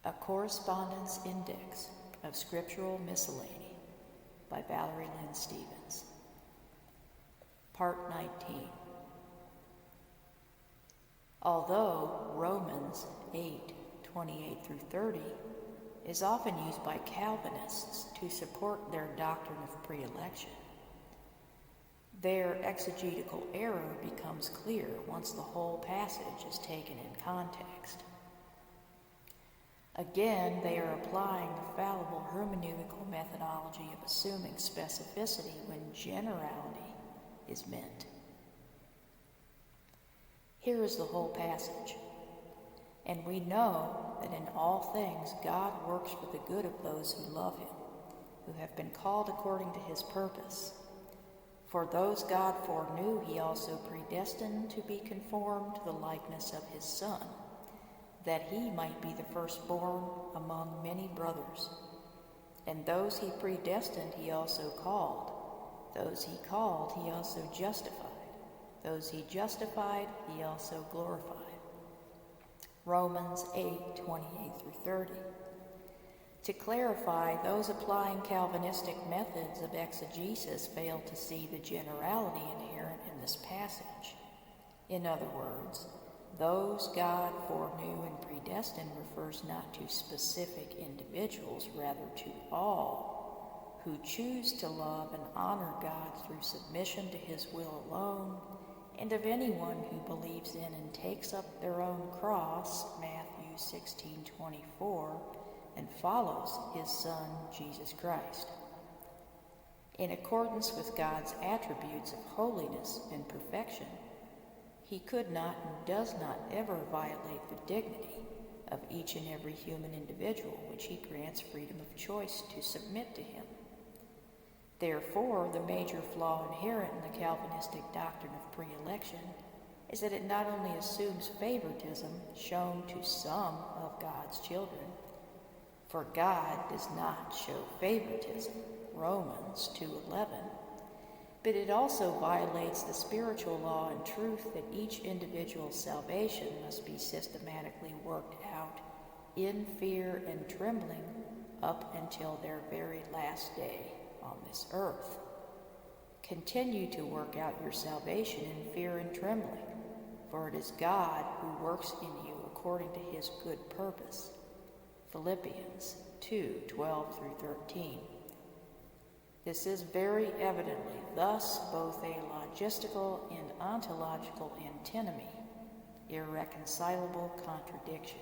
A Correspondence Index of Scriptural Miscellany by Valerie Lynn Stevens. Part 19. Although Romans 8:28-30 is often used by Calvinists to support their doctrine of pre-election, their exegetical error becomes clear once the whole passage is taken in context. Again, they are applying the fallible hermeneutical methodology of assuming specificity when generality is meant. Here is the whole passage. And we know that in all things God works for the good of those who love him, who have been called according to his purpose. For those God foreknew, he also predestined to be conformed to the likeness of his Son, that he might be the firstborn among many brothers. And those he predestined, he also called. Those he called, he also justified. Those he justified, he also glorified. Romans 8:28-30. To clarify, those applying Calvinistic methods of exegesis fail to see the generality inherent in this passage. In other words, those God foreknew and predestined refers not to specific individuals, rather to all who choose to love and honor God through submission to his will alone, and of anyone who believes in and takes up their own cross, Matthew 16:24, and follows his Son, Jesus Christ. In accordance with God's attributes of holiness and perfection, he could not and does not ever violate the dignity of each and every human individual, which he grants freedom of choice to submit to him. Therefore, the major flaw inherent in the Calvinistic doctrine of pre-election is that it not only assumes favoritism shown to some of God's children, for God does not show favoritism, Romans 2:11, but it also violates the spiritual law and truth that each individual's salvation must be systematically worked out in fear and trembling up until their very last day on this earth. Continue to work out your salvation in fear and trembling, for it is God who works in you according to his good purpose. Philippians 2:12-13. This is very evidently thus both a logistical and ontological antinomy, irreconcilable contradiction.